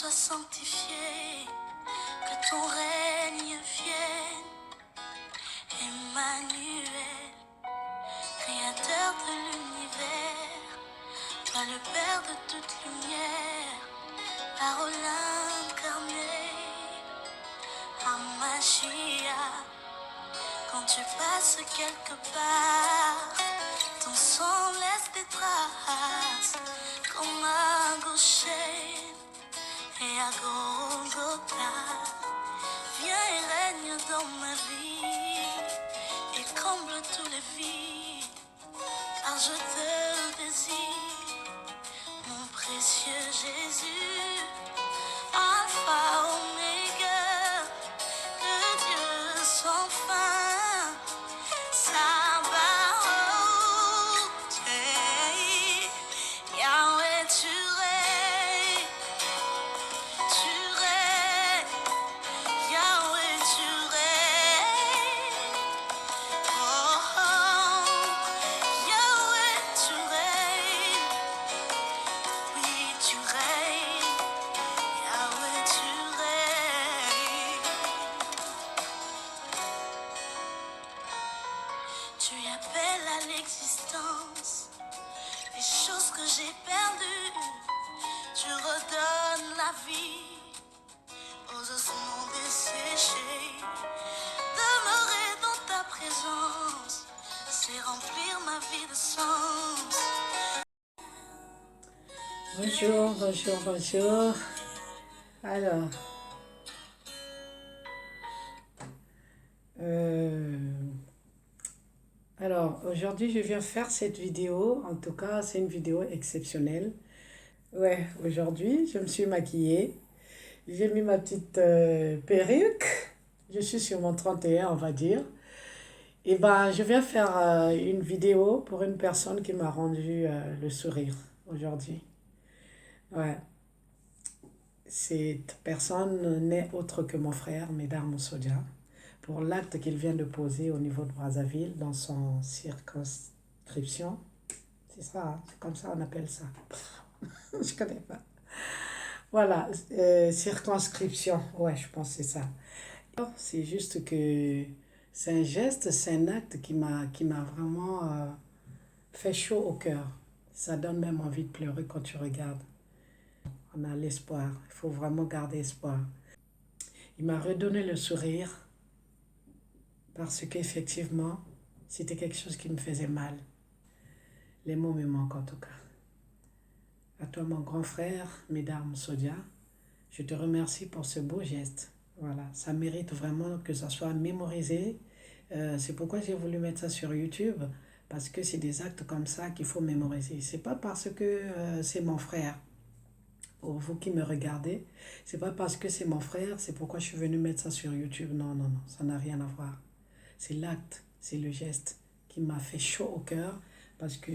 soit sanctifié, que ton règne vienne. Emmanuel, créateur de l'univers, toi le Père de toute lumière, parole incarnée, Hamashia. Quand tu passes quelque part, ton sang laisse des traces, comme à Goshen et à Golgotha. Viens et règne dans ma vie et comble tous les vides, car je te désire, mon précieux Jésus, Alpha, Oméga, le Dieu sans fin, Sabaoth, hey, Yahweh, tu règnes, Yahweh, tu règnes. Oh, oh, Yahweh, tu règnes. Oui, tu règnes. Yahweh, tu règnes. Tu appelles à l'existence les choses que j'ai perdues. Tu redonnes la vie aux ossements desséchés. Demeurer dans ta présence, c'est remplir ma vie de sens. Bonjour, bonjour, bonjour. Alors, aujourd'hui, je viens faire cette vidéo. En tout cas, c'est une vidéo exceptionnelle. Ouais, aujourd'hui, je me suis maquillée. J'ai mis ma petite perruque. Je suis sur mon 31, on va dire. Et ben, je viens faire une vidéo pour une personne qui m'a rendu le sourire aujourd'hui. Ouais. Cette personne n'est autre que mon frère, Médard Moussodia, pour l'acte qu'il vient de poser au niveau de Brazzaville dans son circonscription. C'est ça, hein, c'est comme ça on appelle ça. Je connais pas. Voilà, circonscription, ouais, je pense que c'est ça. C'est juste que c'est un geste, c'est un acte qui m'a vraiment fait chaud au cœur. Ça donne même envie de pleurer quand tu regardes. On a l'espoir, il faut vraiment garder espoir. Il m'a redonné le sourire parce qu'effectivement, c'était quelque chose qui me faisait mal. Les mots me manquent en tout cas. À toi, mon grand frère, Médard Moussodia, je te remercie pour ce beau geste. Voilà, ça mérite vraiment que ça soit mémorisé. C'est pourquoi j'ai voulu mettre ça sur YouTube, parce que c'est des actes comme ça qu'il faut mémoriser. C'est pas parce que c'est mon frère. Pour vous qui me regardez, c'est pas parce que c'est mon frère, c'est pourquoi je suis venue mettre ça sur YouTube. Non, non, non, ça n'a rien à voir. C'est l'acte, c'est le geste qui m'a fait chaud au cœur parce que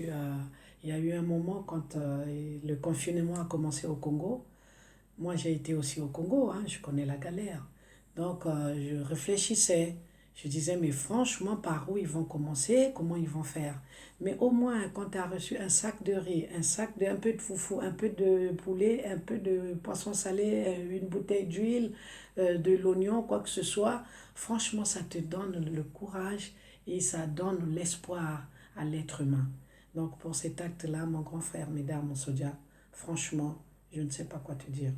il y a eu un moment quand le confinement a commencé au Congo. Moi, j'ai été aussi au Congo, hein, je connais la galère. Donc, je réfléchissais. Je disais, mais franchement, par où ils vont commencer, comment ils vont faire. Mais au moins, quand tu as reçu un sac de riz, un peu de foufou, un peu de poulet, un peu de poisson salé, une bouteille d'huile, de l'oignon, quoi que ce soit, franchement, ça te donne le courage et ça donne l'espoir à l'être humain. Donc, pour cet acte-là, mon grand frère, Médard Moussodia, franchement, je ne sais pas quoi te dire.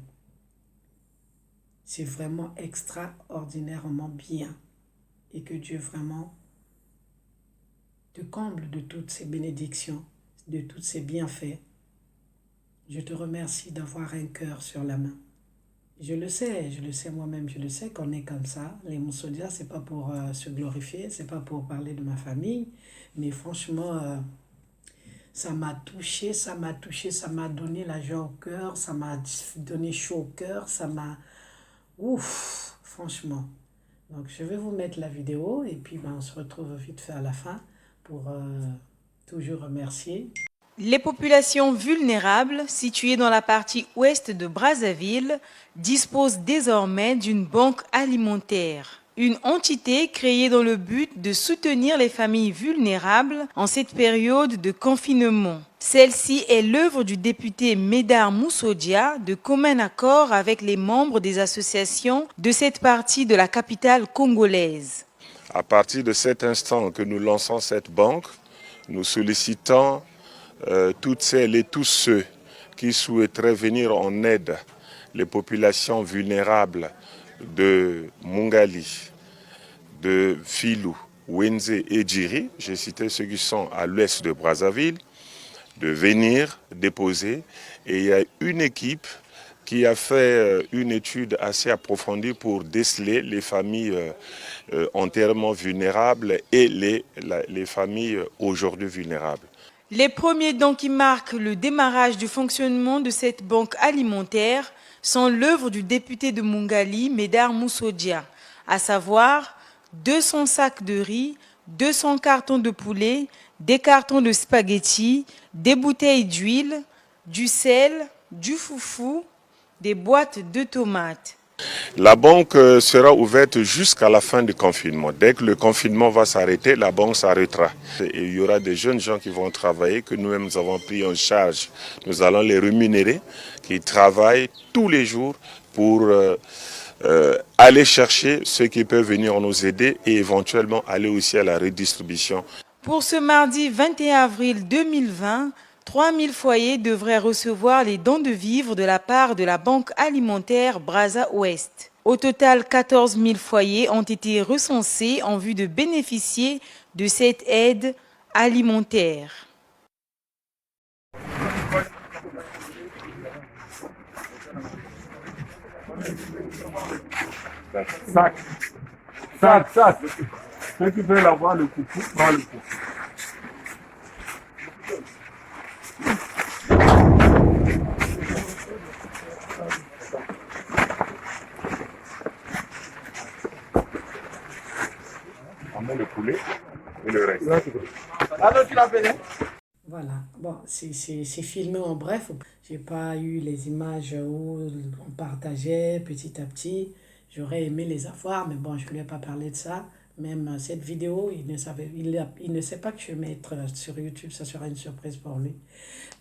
C'est vraiment extraordinairement bien. Et que Dieu vraiment te comble de toutes ces bénédictions, de tous ces bienfaits. Je te remercie d'avoir un cœur sur la main. Je le sais moi-même, je le sais qu'on est comme ça. Les Moussodia, c'est pas pour se glorifier, c'est pas pour parler de ma famille, mais franchement, ça m'a touché, ça m'a donné la joie au cœur, ça m'a donné chaud au cœur, ça m'a... Ouf, franchement. Donc je vais vous mettre la vidéo et puis on se retrouve vite fait à la fin pour toujours remercier. Les populations vulnérables situées dans la partie ouest de Brazzaville disposent désormais d'une banque alimentaire. une entité créée dans le but de soutenir les familles vulnérables en cette période de confinement. Celle-ci est l'œuvre du député Médard Moussodia de commun accord avec les membres des associations de cette partie de la capitale congolaise. À partir de cet instant que nous lançons cette banque, nous sollicitons toutes celles et tous ceux qui souhaiteraient venir en aide les populations vulnérables de Mungali, de Filou, Wenze et Djiri, j'ai cité ceux qui sont à l'ouest de Brazzaville, de venir déposer. Et il y a une équipe qui a fait une étude assez approfondie pour déceler les familles entièrement vulnérables et les familles aujourd'hui vulnérables. Les premiers dons qui marquent le démarrage du fonctionnement de cette banque alimentaire sont l'œuvre du député de Mungali, Médard Moussodia, à savoir 200 sacs de riz, 200 cartons de poulet, des cartons de spaghettis, des bouteilles d'huile, du sel, du foufou, des boîtes de tomates. La banque sera ouverte jusqu'à la fin du confinement. Dès que le confinement va s'arrêter, la banque s'arrêtera. Et il y aura des jeunes gens qui vont travailler, que nous-mêmes nous avons pris en charge. Nous allons les rémunérer, qui travaillent tous les jours pour aller chercher ceux qui peuvent venir nous aider et éventuellement aller aussi à la redistribution. Pour ce mardi 21 avril 2020, 3000 foyers devraient recevoir les dons de vivres de la part de la Banque alimentaire Brazza Ouest. Au total, 14 000 foyers ont été recensés en vue de bénéficier de cette aide alimentaire. Sac. Ceux qui veulent avoir le coucou, prends le coucou. On met le poulet et le reste. Alors tu l'appelles? Voilà, bon, c'est filmé en bref. J'ai pas eu les images où on partageait petit à petit. J'aurais aimé les avoir, mais bon, je ne lui ai pas parlé de ça. Même cette vidéo, il ne sait pas que je vais mettre sur YouTube, ça sera une surprise pour lui.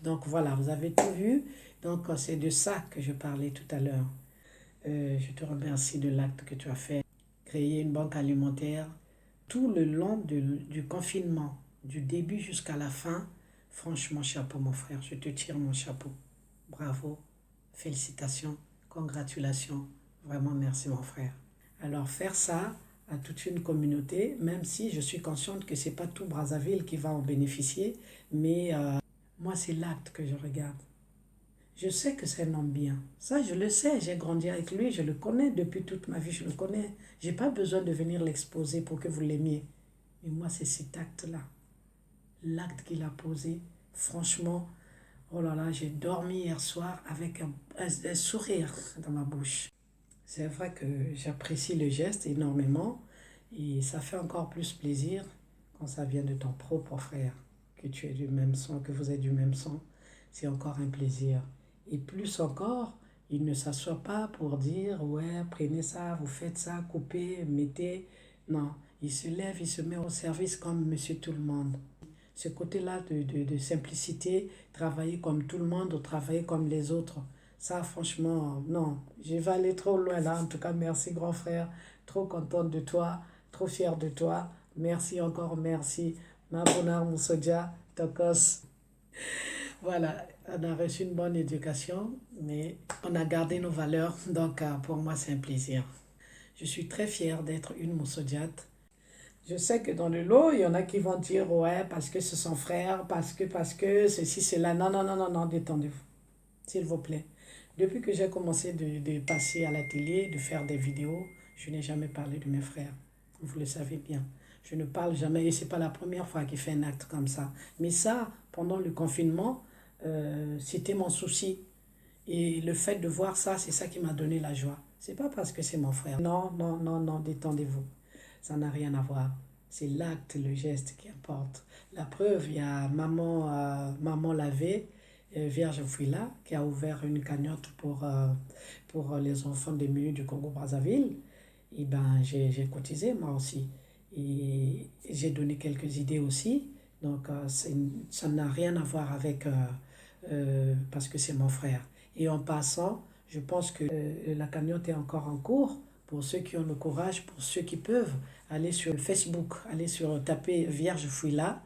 Donc voilà, vous avez tout vu. Donc c'est de ça que je parlais tout à l'heure. Je te remercie de l'acte que tu as fait. Créer une banque alimentaire tout le long du confinement, du début jusqu'à la fin. Franchement, chapeau mon frère, je te tire mon chapeau. Bravo, félicitations, congratulations. Vraiment, merci mon frère. Alors faire ça à toute une communauté, même si je suis consciente que ce n'est pas tout Brazzaville qui va en bénéficier, mais moi c'est l'acte que je regarde. Je sais que c'est un homme bien. Ça, je le sais, j'ai grandi avec lui, je le connais depuis toute ma vie, je le connais. Je n'ai pas besoin de venir l'exposer pour que vous l'aimiez. Mais moi, c'est cet acte-là. L'acte qu'il a posé, franchement, oh là là, j'ai dormi hier soir avec un sourire dans ma bouche. C'est vrai que j'apprécie le geste énormément et ça fait encore plus plaisir quand ça vient de ton propre frère, que tu es du même sang, que vous êtes du même sang. C'est encore un plaisir. Et plus encore, il ne s'assoit pas pour dire « ouais, prenez ça, vous faites ça, coupez, mettez ». Non, il se lève, il se met au service comme monsieur tout le monde. Ce côté-là de simplicité, travailler comme tout le monde ou travailler comme les autres, ça franchement, non, je vais aller trop loin là. En tout cas, merci grand frère, trop contente de toi, trop fière de toi. Merci encore, merci. Mabona Moussodia, Tokos. Voilà, on a reçu une bonne éducation, mais on a gardé nos valeurs, donc pour moi c'est un plaisir. Je suis très fière d'être une Moussodiate. Je sais que dans le lot, il y en a qui vont dire « ouais, parce que c'est son frère, parce que, ceci, cela ». Non, non, non, non, non, détendez-vous, s'il vous plaît. Depuis que j'ai commencé de passer à la télé, de faire des vidéos, je n'ai jamais parlé de mes frères. Vous le savez bien. Je ne parle jamais et ce n'est pas la première fois qu'il fait un acte comme ça. Mais ça, pendant le confinement, c'était mon souci. Et le fait de voir ça, c'est ça qui m'a donné la joie. Ce n'est pas parce que c'est mon frère. Non, non, non, non, détendez-vous. Ça n'a rien à voir. C'est l'acte, le geste qui importe. La preuve, il y a Maman Lavé, Vierge Fouila, qui a ouvert une cagnotte pour les enfants démunis du Congo-Brazzaville. et ben j'ai cotisé moi aussi. Et j'ai donné quelques idées aussi. Donc ça n'a rien à voir avec, parce que c'est mon frère. Et en passant, je pense que la cagnotte est encore en cours. Pour ceux qui ont le courage, pour ceux qui peuvent, aller sur Facebook, aller sur taper Vierge Fouilla.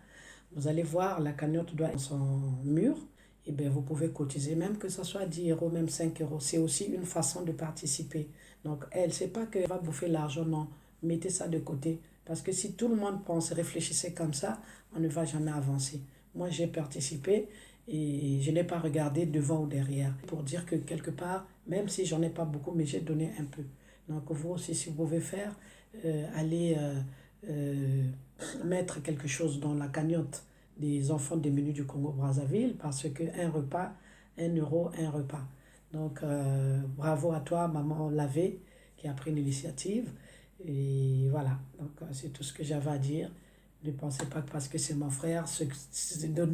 Vous allez voir, la cagnotte doit être sur son mur. Et bien, vous pouvez cotiser, même que ce soit 10 euros, même 5 euros. C'est aussi une façon de participer. Donc, elle, c'est pas qu'elle va bouffer l'argent, non. Mettez ça de côté. Parce que si tout le monde pense, réfléchissait comme ça, on ne va jamais avancer. Moi, j'ai participé et je n'ai pas regardé devant ou derrière. Pour dire que quelque part, même si j'en ai pas beaucoup, mais j'ai donné un peu. Donc, vous aussi, si vous pouvez faire, allez mettre quelque chose dans la cagnotte des enfants démunis du Congo-Brazzaville, parce qu'un repas, 1 euro, un repas. Donc, bravo à toi, maman Lavé, qui a pris l'initiative. Et voilà, donc c'est tout ce que j'avais à dire. Ne pensez pas que parce que c'est mon frère,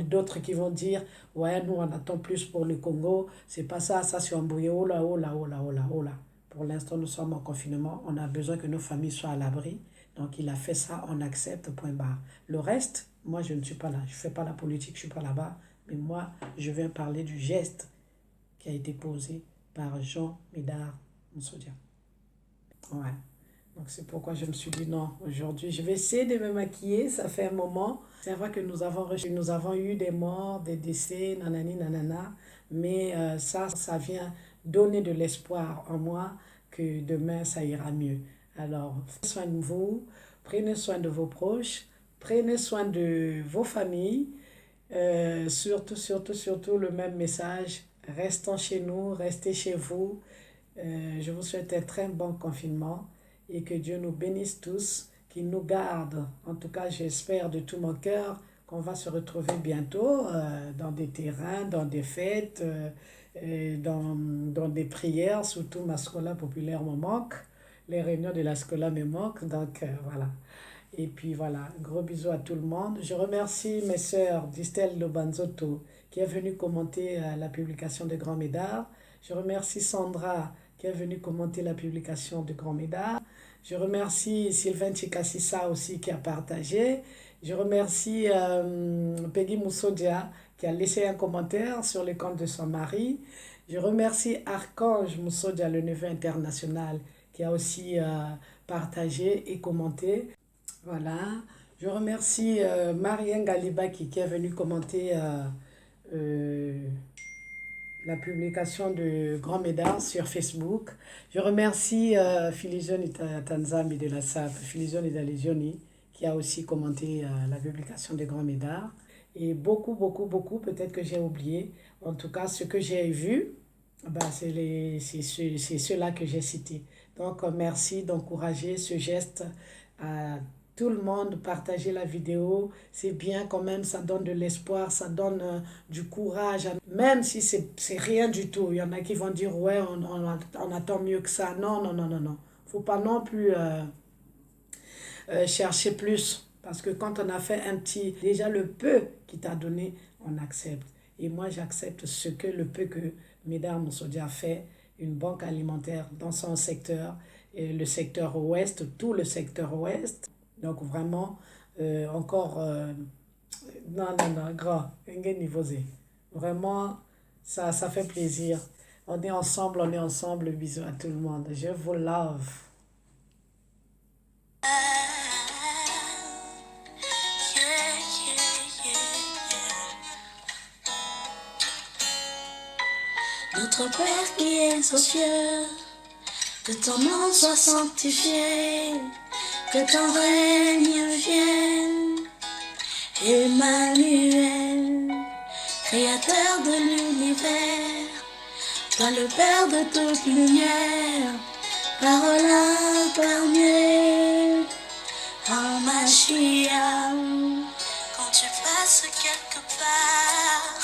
d'autres qui vont dire, ouais, nous on attend plus pour le Congo, c'est pas ça, ça c'est embrouillé, oh là, oh là, oh là, oh là, oh là. Pour l'instant, nous sommes en confinement, on a besoin que nos familles soient à l'abri. Donc il a fait ça, on accepte, point barre. Le reste, moi je ne suis pas là, je ne fais pas la politique, je ne suis pas là-bas, mais moi je viens parler du geste qui a été posé par Jean Médard Moussodia. Ouais. Donc c'est pourquoi je me suis dit non, aujourd'hui je vais essayer de me maquiller, ça fait un moment. C'est vrai que nous avons eu des morts, des décès, nanani nanana, mais ça vient donner de l'espoir en moi que demain ça ira mieux. Alors, prenez soin de vous, prenez soin de vos proches, prenez soin de vos familles, surtout le même message, restons chez nous, restez chez vous. Je vous souhaite un très bon confinement et que Dieu nous bénisse tous, qu'il nous garde. En tout cas, j'espère de tout mon cœur qu'on va se retrouver bientôt dans des terrains, dans des fêtes, dans des prières, surtout ma scola populaire me manque. Les réunions de la scola me manquent, donc voilà. Et puis voilà, gros bisous à tout le monde. Je remercie mes sœurs d'Estelle Lobanzotto qui est venue commenter la publication de Grand Médard. Je remercie Sandra qui est venue commenter la publication de Grand Médard. Je remercie Sylvain Chikassissa aussi qui a partagé. Je remercie Peggy Moussodia qui a laissé un commentaire sur le compte de son mari. Je remercie Archange Moussodia, le neveu international, qui a aussi partagé et commenté. Voilà. Je remercie Marianne Galibaki qui est venue commenter la publication de Grand Médard sur Facebook. Je remercie Filizoni Tanzambi de la SAP, Filizoni Dalezioni, qui a aussi commenté la publication de Grand Médard. Et beaucoup, peut-être que j'ai oublié. En tout cas, ce que j'ai vu, c'est ceux-là que j'ai cités. Donc, merci d'encourager ce geste à tout le monde, partager la vidéo, c'est bien quand même, ça donne de l'espoir, ça donne du courage, même si c'est rien du tout. Il y en a qui vont dire, ouais, on attend mieux que ça. Non. Faut pas non plus chercher plus, parce que quand on a fait un petit, déjà le peu qu'il t'a donné, on accepte. Et moi, j'accepte ce que le peu que Médard Moussodia a fait, une banque alimentaire dans son secteur, et le secteur ouest, tout le secteur ouest. Donc vraiment, encore, non, grand, vraiment, ça fait plaisir. On est ensemble, bisous à tout le monde. Je vous love. Notre Père qui es aux cieux, que ton nom soit sanctifié, que ton règne vienne. Emmanuel, créateur de l'univers, toi le Père de toute lumière, parole incarnée, en Mashiach. Quand tu passes quelque part,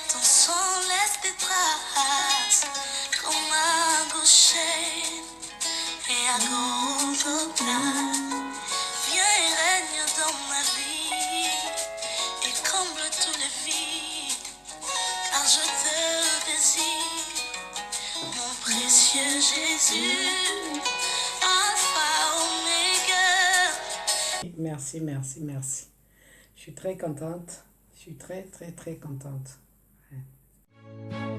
ton sang laisse des traces, comme à gaucher et à Golgotha. Viens et règne dans ma vie et comble tous les vides, car je te désire, mon précieux Jésus, Alpha merci, merci, merci, merci. Je suis très contente. Je suis très, très, très contente. Ouais.